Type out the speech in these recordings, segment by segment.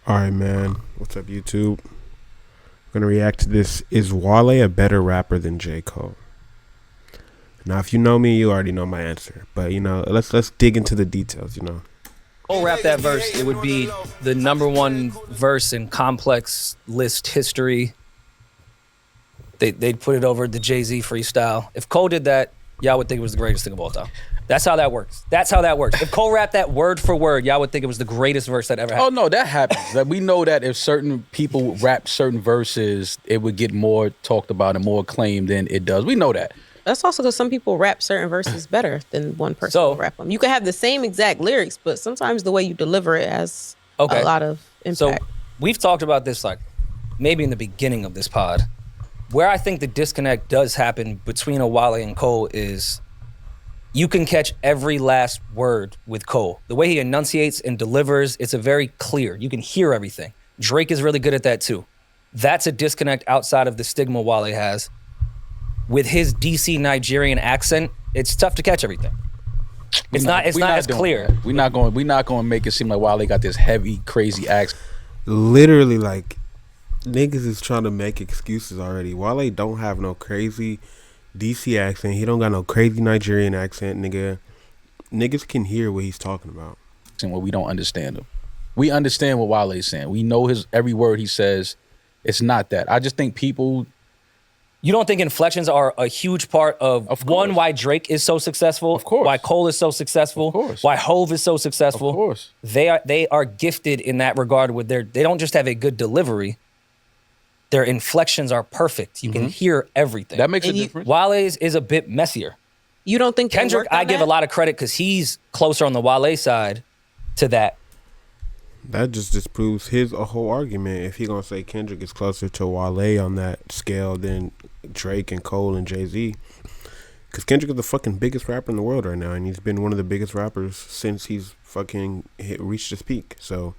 Alright, man. What's up, YouTube? I'm gonna react to this. Is Wale a better rapper than J. Cole? Now, if you know me, you already know my answer. But let's dig into the details. Cole rap that verse, it would be the #1 verse in complex list history. They'd put it over the Jay-Z freestyle. If Cole did that, y'all would think it was the greatest thing of all time. That's how that works. If Cole rapped that word for word, y'all would think it was the greatest verse that ever happened. Oh no, that happens. Like, we know that if certain people rap certain verses, it would get more talked about and more acclaimed than it does. We know that. That's also because some people rap certain verses better than one person will rap them. You can have the same exact lyrics, but sometimes the way you deliver it has a lot of impact. So we've talked about this like maybe in the beginning of this pod. Where I think the disconnect does happen between a Wale and Cole is you can catch every last word with Cole. The way he enunciates and delivers, it's a very clear. You can hear everything. Drake is really good at that too. That's a disconnect outside of the stigma Wale has. With his DC Nigerian accent, it's tough to catch everything. It's not as clear. We're not going to make it seem like Wale got this heavy, crazy accent. Literally, like, niggas is trying to make excuses already. Wale don't have no crazy DC accent. He don't got no crazy Nigerian accent, nigga. Niggas can hear what he's talking about. And what we don't understand him. We understand what Wale's saying. We know his every word he says. It's not that. I just think people... You don't think inflections are a huge part of one, why Drake is so successful, of course, why Cole is so successful, of course, why Hove is so successful? Of course. They are gifted in that regard with they don't just have a good delivery, their inflections are perfect. You can hear everything. That makes a difference. Wale's is a bit messier. You don't think Kendrick, I give a lot of credit because he's closer on the Wale side to that. That just disproves his whole argument. If he gonna say Kendrick is closer to Wale on that scale than Drake and Cole and Jay-Z, because Kendrick is the fucking biggest rapper in the world right now, and he's been one of the biggest rappers since he's fucking reached his peak. So,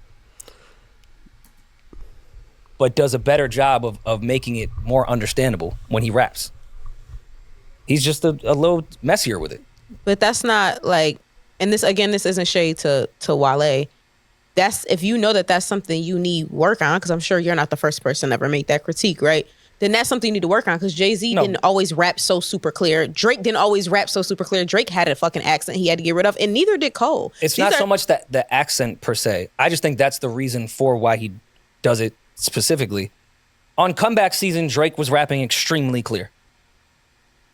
but does a better job of making it more understandable when he raps. He's just a little messier with it. But that's not like, and this isn't shade to Wale. That's if you know that that's something you need work on, because I'm sure you're not the first person to ever make that critique, right? Then that's something you need to work on, because Jay-Z didn't always rap so super clear. Drake didn't always rap so super clear. Drake had a fucking accent he had to get rid of, and neither did Cole. It's not so much that the accent per se. I just think that's the reason for why he does it specifically. On comeback season, Drake was rapping extremely clear.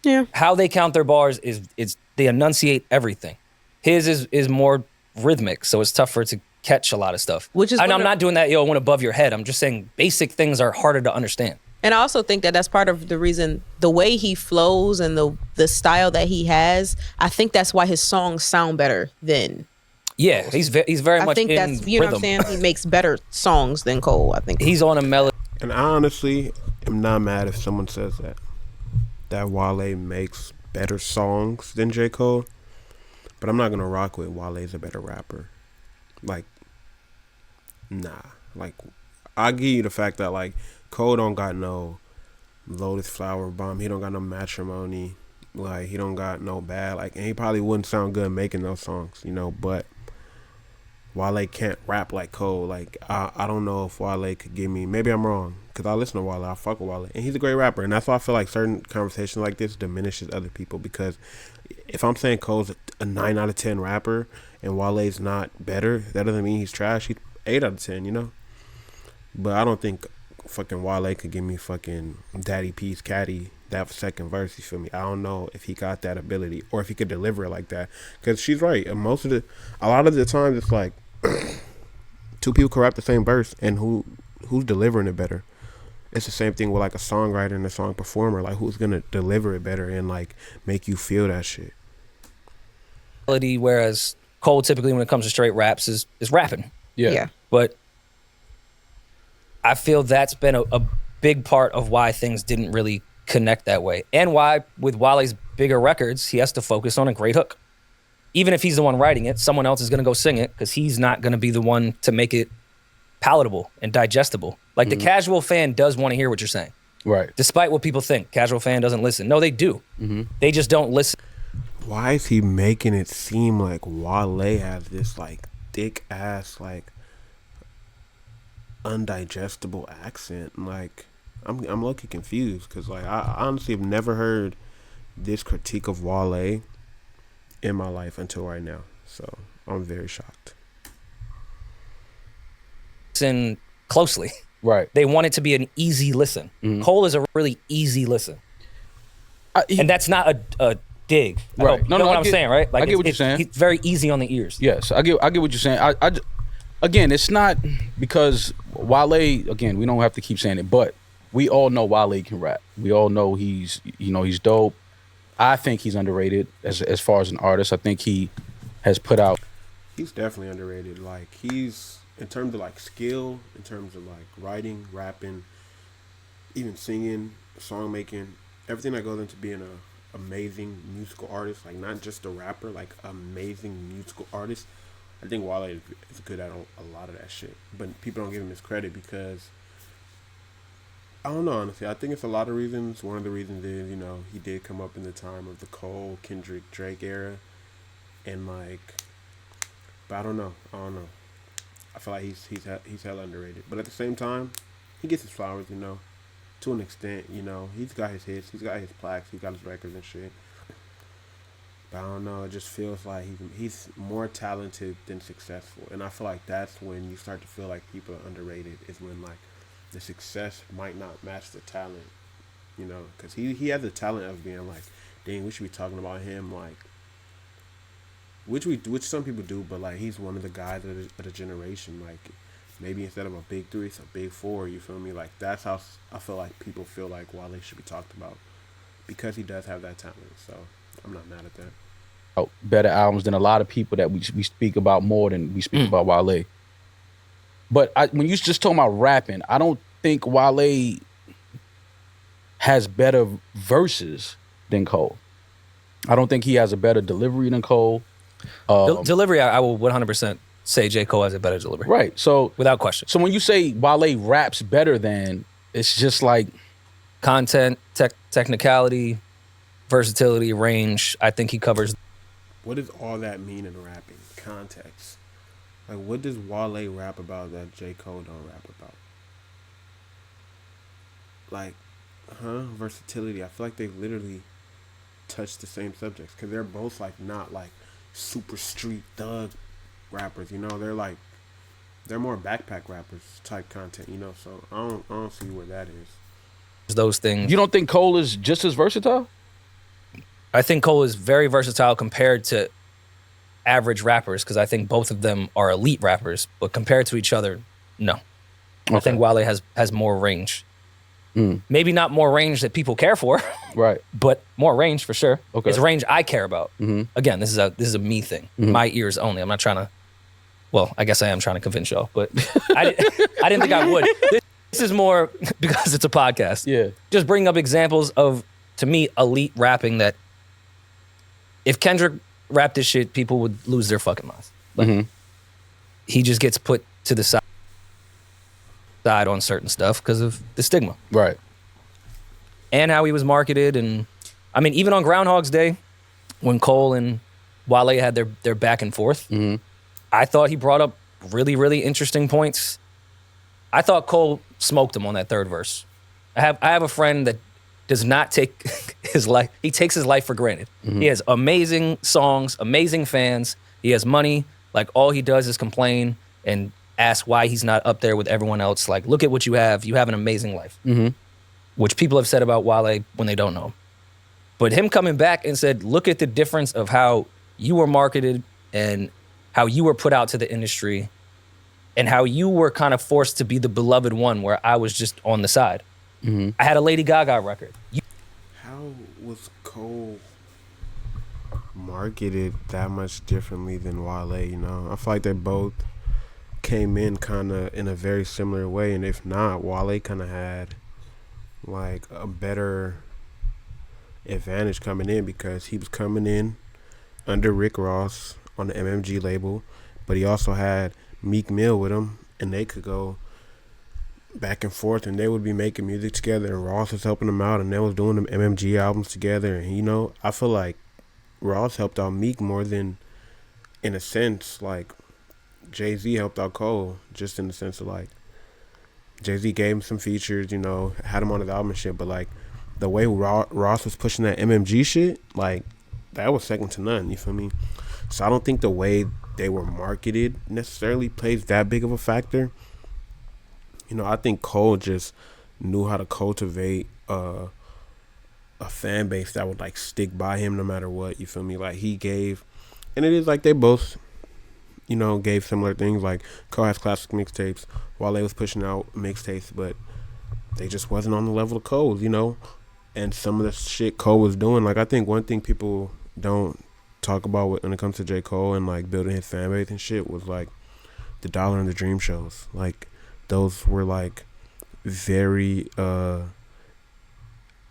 Yeah. How they count their bars is they enunciate everything. His is more rhythmic, so it's tougher to catch a lot of stuff. Which is, and I'm not doing that, one above your head. I'm just saying basic things are harder to understand. And I also think that that's part of the reason, the way he flows and the style that he has, I think that's why his songs sound better than... Yeah, he's very much in that's, you know rhythm. what I'm saying? He makes better songs than Cole, I think. He's on a melody. And I honestly am not mad if someone says that Wale makes better songs than J. Cole, but I'm not gonna rock with Wale's a better rapper. Like, nah. Like, I'll give you the fact that, like, Cole don't got no Lotus Flower Bomb. He don't got no Matrimony. Like, he don't got no Bad. Like, and he probably wouldn't sound good making those songs, but Wale can't rap like Cole. Like, I don't know if Wale could give me... Maybe I'm wrong, because I listen to Wale. I fuck with Wale. And he's a great rapper. And that's why I feel like certain conversations like this diminishes other people, because if I'm saying Cole's a 9 out of 10 rapper and Wale's not better, that doesn't mean he's trash. He's 8 out of 10, But I don't think fucking Wale could give me fucking Daddy P's Caddy, that second verse, you feel me? I don't know if he got that ability or if he could deliver it like that. Because she's right. And a lot of the times it's like two people can rap the same verse, and who's delivering it better? It's the same thing with like a songwriter and a song performer. Like, who's gonna deliver it better and like make you feel that shit? Whereas Cole typically, when it comes to straight raps, is rapping. Yeah. But I feel that's been a big part of why things didn't really connect that way, and why with Wale's bigger records, he has to focus on a great hook. Even if he's the one writing it, someone else is going to go sing it, because he's not going to be the one to make it palatable and digestible. Like, the casual fan does want to hear what you're saying. Right. Despite what people think, casual fan doesn't listen. No, they do. They just don't listen. Why is he making it seem like Wale has this like thick ass like undigestible accent. Like, I'm low-key confused because like I honestly have never heard this critique of Wale in my life until right now. So I'm very shocked. Listen closely. Right. They want it to be an easy listen. Cole is a really easy listen. And that's not a dig. Right. You know what I'm saying, right? Like I get what you're saying. It's very easy on the ears. Yes, I get what you're saying. Again, it's not because Wale. Again, we don't have to keep saying it, but we all know Wale can rap. We all know he's dope. I think he's underrated as far as an artist. I think he has put out. He's definitely underrated. Like, he's, in terms of like skill, in terms of like writing, rapping, even singing, song making, everything that goes into being a amazing musical artist, like not just a rapper, like amazing musical artist. I think Wale is good at a lot of that shit, but people don't give him his credit because I don't know, honestly. I think it's a lot of reasons. One of the reasons is, he did come up in the time of the Cole, Kendrick, Drake era, and like, but I don't know. I feel like he's hella underrated, but at the same time, he gets his flowers, to an extent. He's got his hits, he's got his plaques, he's got his records and shit. But I don't know. It just feels like he's more talented than successful, and I feel like that's when you start to feel like people are underrated. Is when like the success might not match the talent, because he has the talent of being like, dang, we should be talking about him, like, which some people do, but like he's one of the guys of the generation. Like, maybe instead of a big three, it's a big four. You feel me? Like, that's how I feel like people feel like Wale should be talked about because he does have that talent. So I'm not mad at that. Better albums than a lot of people that we speak about more than we speak about Wale. But when you just talking about rapping, I don't think Wale has better verses than Cole. I don't think he has a better delivery than Cole. Delivery, I will 100% say J. Cole has a better delivery. Right. So without question. So when you say Wale raps better than, it's just like content, technicality, versatility, range. I think he covers. What does all that mean in rapping? Context. Like, what does Wale rap about that J. Cole don't rap about? Like, versatility. I feel like they literally touch the same subjects because they're both like not like super street thug rappers. They're more backpack rappers type content. So I don't see where that is. Those things. You don't think Cole is just as versatile? I think Cole is very versatile compared to average rappers because I think both of them are elite rappers, but compared to each other, no. Okay. I think Wale has more range. Maybe not more range that people care for, right? But more range for sure. Okay, it's range I care about. Again, this is a me thing. My ears only. I'm not trying to. Well, I guess I am trying to convince y'all, but I didn't think I would. This is more because it's a podcast. Yeah, just bring up examples of, to me, elite rapping that. If Kendrick rapped this shit, people would lose their fucking minds. Like, he just gets put to the side on certain stuff because of the stigma. Right. And how he was marketed. And I mean, even on Groundhog's Day, when Cole and Wale had their back and forth, I thought he brought up really, really interesting points. I thought Cole smoked him on that third verse. I have a friend that does not take his life. He takes his life for granted. He has amazing songs, amazing fans. He has money. Like, all he does is complain and ask why he's not up there with everyone else. Like, look at what you have. You have an amazing life. Which people have said about Wale when they don't know him. But him coming back and said, look at the difference of how you were marketed and how you were put out to the industry and how you were kind of forced to be the beloved one where I was just on the side. I had a Lady Gaga record. How was Cole marketed that much differently than Wale? I feel like they both came in kind of in a very similar way, and if not, Wale kind of had like a better advantage coming in because he was coming in under Rick Ross on the MMG label, but he also had Meek Mill with him, and they could go back and forth, and they would be making music together, and Ross was helping them out, and they was doing them MMG albums together. And I feel like Ross helped out Meek more than, in a sense, like Jay-Z helped out Cole, just in the sense of like Jay-Z gave him some features, you know, had him on his album and shit, but like the way Ross was pushing that MMG shit, like that was second to none, you feel me? So I don't think the way they were marketed necessarily plays that big of a factor. You know, I think Cole just knew how to cultivate a fan base that would like stick by him no matter what, you feel me? Like he gave, and it is like they both, you know, gave similar things. Like Cole has classic mixtapes, Wale was pushing out mixtapes, but they just wasn't on the level of Cole's, you know. And some of the shit Cole was doing, like I think one thing people don't talk about when it comes to J. Cole and like building his fan base and shit was like the Dollar and the Dream shows. Like those were like very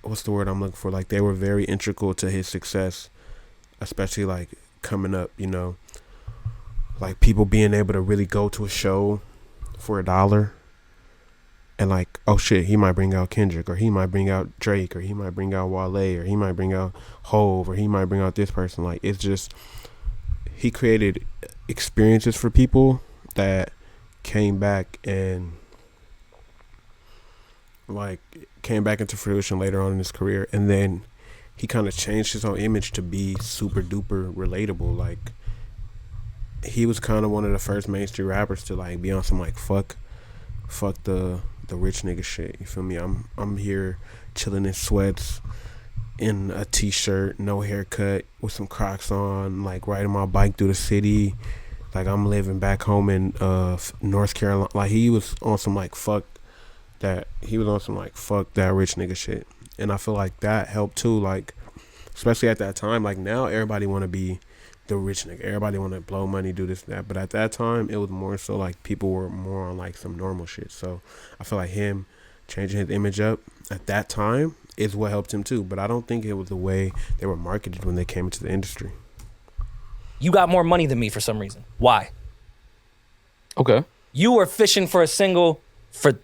what's the word I'm looking for? Like they were very integral to his success, especially like coming up, you know. Like people being able to really go to a show for $1 and like, oh shit, he might bring out Kendrick, or he might bring out Drake, or he might bring out Wale, or he might bring out Hove, or he might bring out this person. Like it's just, he created experiences for people that came back and like came back into fruition later on in his career. And then he kind of changed his own image to be super duper relatable. Like he was kind of one of the first mainstream rappers to like be on some like fuck the rich nigga shit. You feel me? I'm here chilling in sweats, in a t-shirt, no haircut, with some Crocs on, like riding my bike through the city. Like I'm living back home in North Carolina. Like he was on some like fuck that rich nigga shit. And I feel like that helped too, like especially at that time. Like now everybody want to be the rich nigga, everybody want to blow money, do this and that, but at that time it was more so like people were more on like some normal shit. So I feel like him changing his image up at that time is what helped him too, but I don't think it was the way they were marketed when they came into the industry. You got more money than me for some reason. Why? Okay. You were fishing for a single for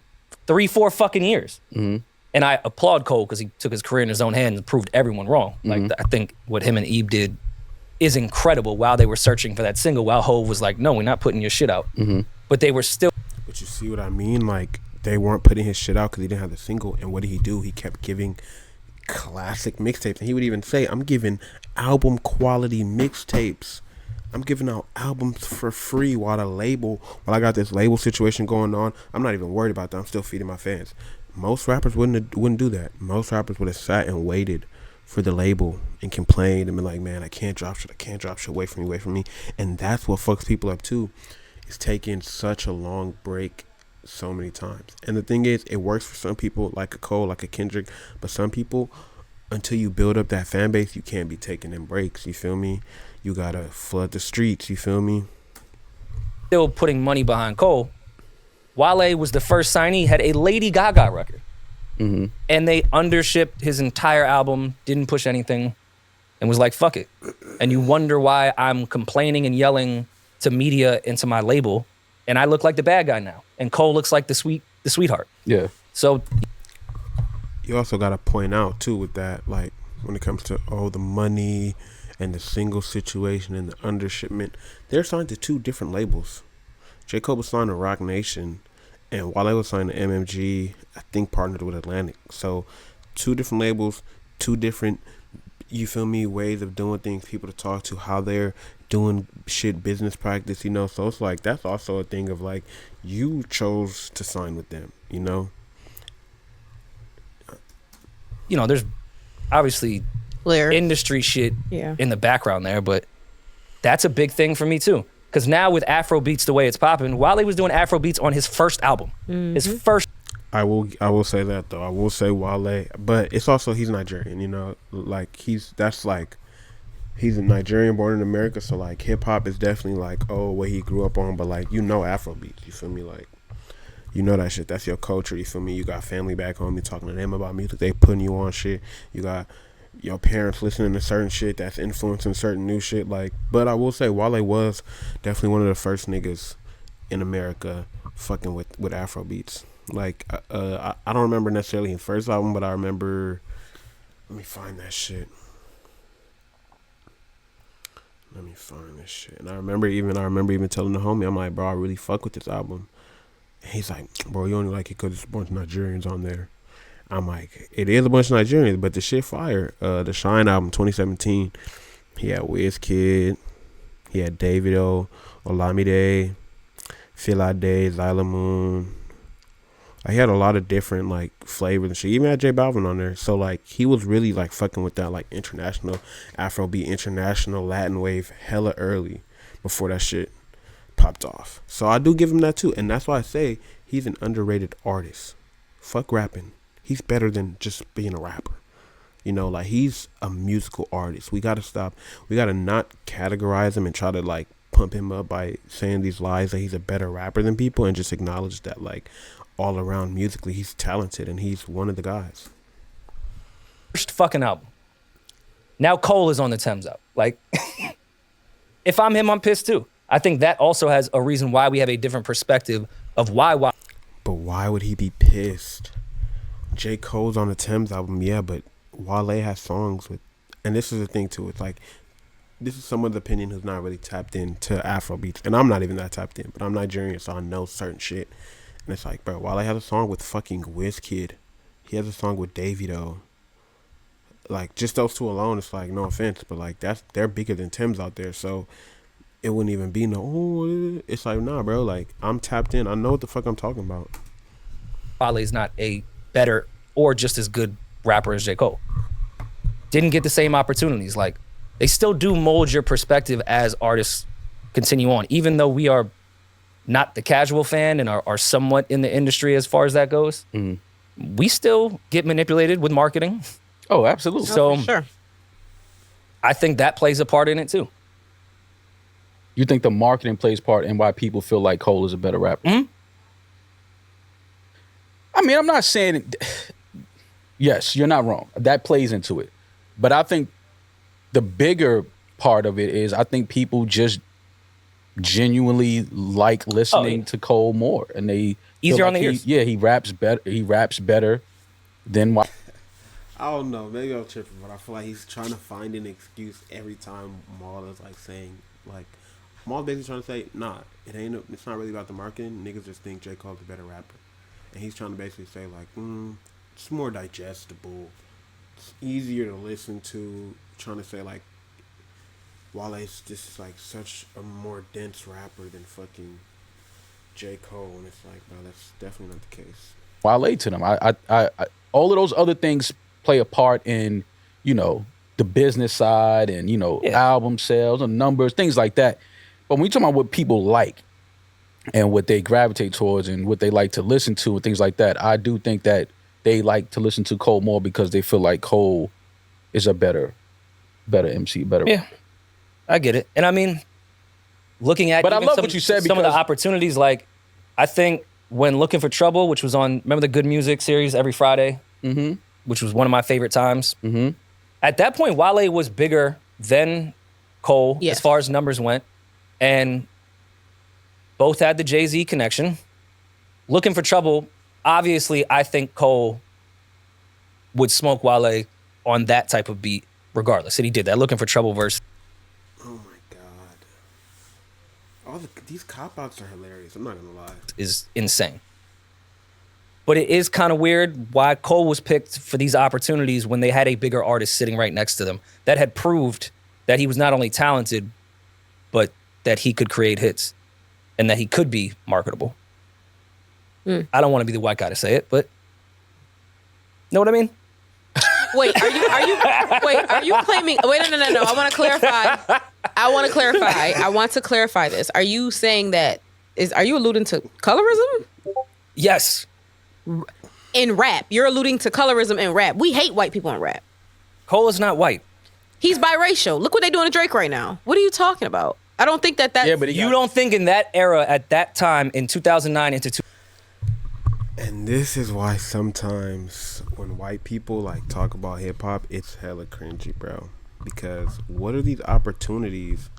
3-4 fucking years. Mm-hmm. And I applaud Cole because he took his career in his own hands and proved everyone wrong. Mm-hmm. Like I think what him and Eve did is incredible. While they were searching for that single, while Hove was like, no, we're not putting your shit out. Mm-hmm. But they were still. But you see what I mean? Like they weren't putting his shit out because he didn't have the single. And what did he do? He kept giving classic mixtapes. And he would even say, I'm giving album quality mixtapes. I'm giving out albums for free while I got this label situation going on. I'm not even worried about that. I'm still feeding my fans. Most rappers wouldn't do that. Most rappers would have sat and waited for the label and complained and been like, man, I can't drop shit, wait for me. And that's what fucks people up too, is taking such a long break so many times. And the thing is, it works for some people, like a Cole, like a Kendrick, but some people, until you build up that fan base, you can't be taking them breaks, you feel me? You gotta flood the streets, you feel me? Still putting money behind Cole. Wale was the first signee, had a Lady Gaga record. Mm-hmm. And they undershipped his entire album, didn't push anything, and was like, fuck it. And you wonder why I'm complaining and yelling to media and to my label, and I look like the bad guy now. And Cole looks like the sweetheart. Yeah. So you also gotta point out too with that, like when it comes to the money and the single situation and the undershipment, they're signed to 2 different labels. J. Cole was signed to Rock Nation, and Wale was signed to MMG, I think partnered with Atlantic. So 2 different labels, 2 different, you feel me, ways of doing things, people to talk to, how they're doing shit, business practice, you know. So it's like, that's also a thing of like, you chose to sign with them, you know. You know, there's obviously industry shit in the background there, but that's a big thing for me too. Because now with Afro beats the way it's popping, Wale was doing Afro beats on his first album. Mm-hmm. His first. I will say that though. I will say Wale, but it's also, he's Nigerian, you know. Like he's a Nigerian born in America, so like hip hop is definitely like what he grew up on. But like, you know, Afro beats, you feel me? Like, you know that shit. That's your culture, you feel me? You got family back home, you talking to them about music, they putting you on shit. You got your parents listening to certain shit that's influencing certain new shit. Like, but I will say Wale was definitely one of the first niggas in America fucking with Afro beats. Like I don't remember necessarily his first album, but I remember, let me find that shit. And I remember even telling the homie, I'm like, bro, I really fuck with this album. And he's like, bro, you only like it because there's a bunch of Nigerians on there. I'm like, it is a bunch of Nigerians, but the shit fire. The Shine album 2017, he had Wizkid, he had Davido, Olamide, Philade, Zyla Moon. He had a lot of different like flavors and shit. He even had J Balvin on there. So like he was really like fucking with that like international Afrobeat, international Latin wave hella early before that shit popped off. So I do give him that too. And that's why I say he's an underrated artist. Fuck rapping. He's better than just being a rapper. You know, like he's a musical artist. We gotta stop. We gotta not categorize him and try to like pump him up by saying these lies that he's a better rapper than people, and just acknowledge that like all around musically he's talented and he's one of the guys. First fucking album. Now Cole is on the Thames out. Like, if I'm him, I'm pissed too. I think that also has a reason why we have a different perspective of why. But why would he be pissed? J. Cole's on the Thames album, yeah, but Wale has songs with, and this is the thing too, it's like, this is someone's opinion who's not really tapped into Afrobeats, and I'm not even that tapped in, but I'm Nigerian, so I know certain shit. And it's like, bro, Wale has a song with fucking Wizkid. He has a song with Davido. Like, just those two alone, it's like, no offense, but like, they're bigger than Tim's out there, so it wouldn't even be no, oh, it's like, nah, bro, like, I'm tapped in. I know what the fuck I'm talking about. Wale's not a better or just as good rapper as J. Cole. Didn't get the same opportunities. Like, they still do mold your perspective as artists continue on, even though we are not the casual fan and are somewhat in the industry as far as that goes. Mm-hmm. We still get manipulated with marketing. Oh, absolutely. So for sure. I think that plays a part in it too. You think the marketing plays part in why people feel like Cole is a better rapper? Mm-hmm. I mean, I'm not saying yes, you're not wrong. That plays into it. But I think the bigger part of it is I think people just genuinely like listening to Cole more, and they easier like on the ears. Yeah, he raps better. He raps better than why. I don't know. Maybe I'm tripping, but I feel like he's trying to find an excuse every time Maul is like saying like Maul's basically trying to say, nah, it's not really about the marketing. Niggas just think J. Cole's a better rapper, and he's trying to basically say like, it's more digestible, it's easier to listen to. Trying to say like, Wale's just like such a more dense rapper than fucking J. Cole, and it's like, bro, that's definitely not the case. Wale to them, I all of those other things play a part in, you know, the business side and, you know, album sales and numbers, things like that. But when we talk about what people like and what they gravitate towards and what they like to listen to and things like that, I do think that they like to listen to Cole more because they feel like Cole is a better MC, better. Yeah, I get it. And I mean, looking at but I love what you said, some of the opportunities, like, I think when Looking for Trouble, which was on, remember the Good Music series every Friday, which was one of my favorite times. At that point, Wale was bigger than Cole as far as numbers went, and both had the Jay-Z connection. Looking for Trouble, obviously, I think Cole would smoke Wale on that type of beat regardless. And he did that. Looking for Trouble verse. Oh my god. These cop-outs are hilarious. I'm not gonna lie. Is insane. But it is kind of weird why Cole was picked for these opportunities when they had a bigger artist sitting right next to them that had proved that he was not only talented, but that he could create hits and that he could be marketable. I don't want to be the white guy to say it, but know what I mean? Wait, are you claiming? Wait, no. I want to clarify. I want to clarify this. Are you saying that? Are you alluding to colorism? Yes. In rap, you're alluding to colorism in rap. We hate white people in rap. Cole is not white. He's biracial. Look what they're doing to Drake right now. What are you talking about? I don't think that. Yeah, but you don't think in that era, at that time, in 2009 into 2000. And this is why sometimes when white people like talk about hip hop, it's hella cringy, bro. Because what are these opportunities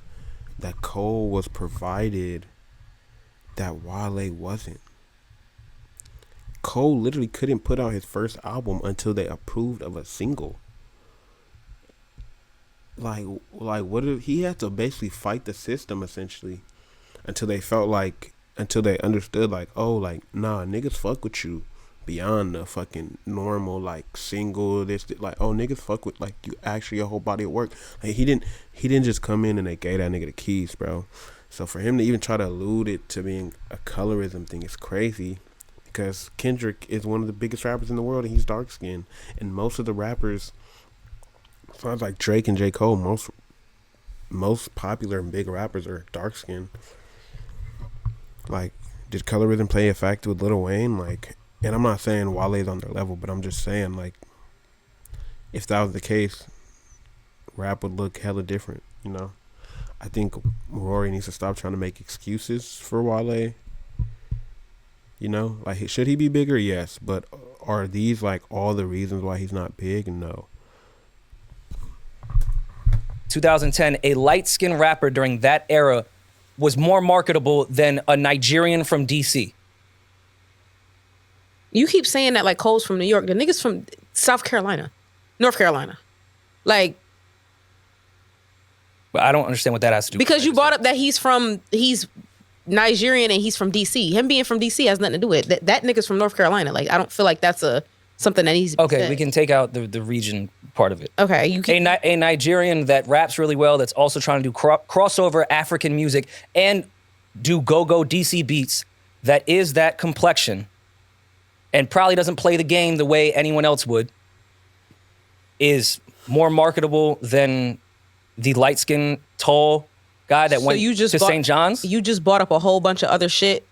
that Cole was provided that Wale wasn't? Cole literally couldn't put out his first album until they approved of a single. Like what? He had to basically fight the system essentially until they felt like until they understood like, oh, like, nah, niggas fuck with you beyond the fucking normal like single like, oh, niggas fuck with like you actually a whole body of work. Like he didn't just come in and they gave that nigga the keys, bro. So for him to even try to allude it to being a colorism thing is crazy, because Kendrick is one of the biggest rappers in the world and he's dark skinned, and most of the rappers, sounds like Drake and J. Cole, most popular and big rappers are dark skinned. Like, did colorism play a factor with Lil Wayne? Like, and I'm not saying Wale's on their level, but I'm just saying, like, if that was the case, rap would look hella different, you know? I think Rory needs to stop trying to make excuses for Wale. You know? Like, should he be bigger? Yes. But are these, like, all the reasons why he's not big? No. 2010, a light-skinned rapper during that era was more marketable than a Nigerian from DC. You keep saying that like Cole's from New York. The niggas from South Carolina, North Carolina. Like, But I don't understand what that has to do with because it. you brought up that he's Nigerian and he's from DC. Him being from DC has nothing to do with it. That nigga's from North Carolina. Like, I don't feel like that's something that needs to be Okay, said. we can take out the region part of it. Okay, you can. A Nigerian that raps really well, that's also trying to do crossover African music and do go-go DC beats, that is that complexion and probably doesn't play the game the way anyone else would, is more marketable than the light-skinned, tall guy that went to St. John's. You just brought up a whole bunch of other shit.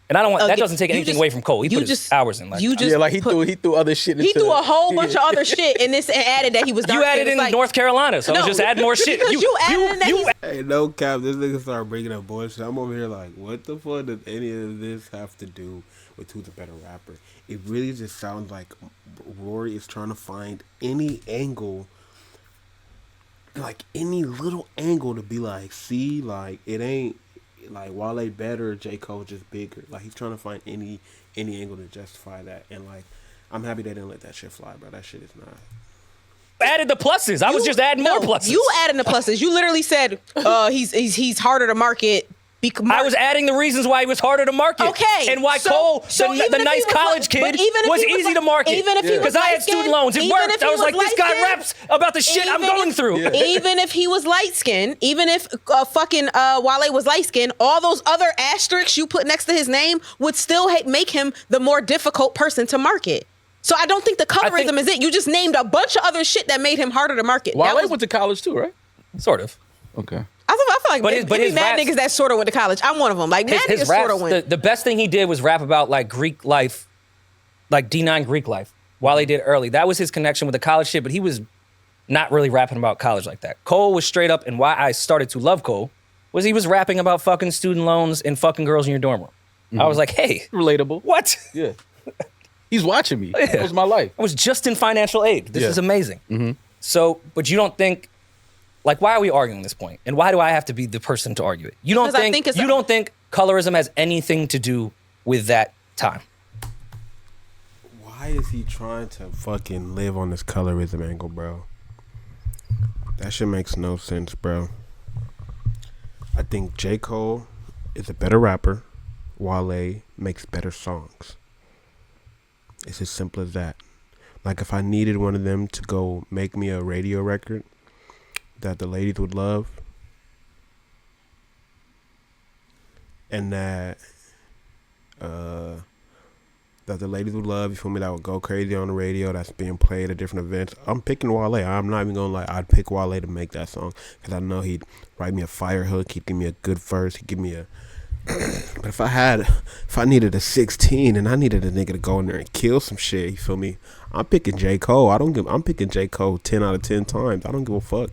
And I don't want that doesn't take anything away from Cole. He put his hours in. Like, Like he threw other shit. He threw a whole bunch of other shit in this and added that he was dark. You added in like, North Carolina, so I was just adding more shit. You added in that Hey, no cap, this nigga started bringing up bullshit. I'm over here like, what the fuck does any of this have to do with who's a better rapper? It really just sounds like Rory is trying to find any angle, like any little angle to be like, see, like it ain't like Wale better, J. Cole just bigger. Like he's trying to find any angle to justify that, and like I'm happy they didn't let that shit fly, bro. That shit is not. Added the pluses. I was just adding more pluses. You adding the pluses. You literally said he's harder to market. I was adding the reasons why he was harder to market. Okay. And why Cole, the nice college kid, was easy to market. Even if he was because I had student loans. It worked. I was like, this guy raps about the shit I'm going through. Even if he was light-skinned, even if Wale was light-skinned, all those other asterisks you put next to his name would still make him the more difficult person to market. So I don't think the colorism is it. You just named a bunch of other shit that made him harder to market. Wale went to college too, right? Sort of. Okay. I feel like maybe mad niggas that sort of went to college. I'm one of them. Like, mad niggas sort of went. The best thing he did was rap about like Greek life, like D9 Greek life, while he did early. That was his connection with the college shit, but he was not really rapping about college like that. Cole was straight up, and why I started to love Cole was he was rapping about fucking student loans and fucking girls in your dorm room. Mm-hmm. I was like, hey. Relatable. What? Yeah. He's watching me. That was my life. I was just in financial aid. This is amazing. Mm-hmm. So, but you don't think, like, why are we arguing this point? And why do I have to be the person to argue it? You don't think colorism has anything to do with that time? Why is he trying to fucking live on this colorism angle, bro? That shit makes no sense, bro. I think J. Cole is a better rapper. Wale makes better songs. It's as simple as that. Like, if I needed one of them to go make me a radio record that the ladies would love, and that the ladies would love, you feel me, that would go crazy on the radio, that's being played at different events, I'm picking Wale. I'm not even gonna lie, I'd pick Wale to make that song, because I know he'd write me a fire hook, he'd give me a good verse, he'd give me a but if I needed a 16 and I needed a nigga to go in there and kill some shit, you feel me, I'm picking J. Cole. I'm picking J. Cole 10 out of 10 times. I don't give a fuck.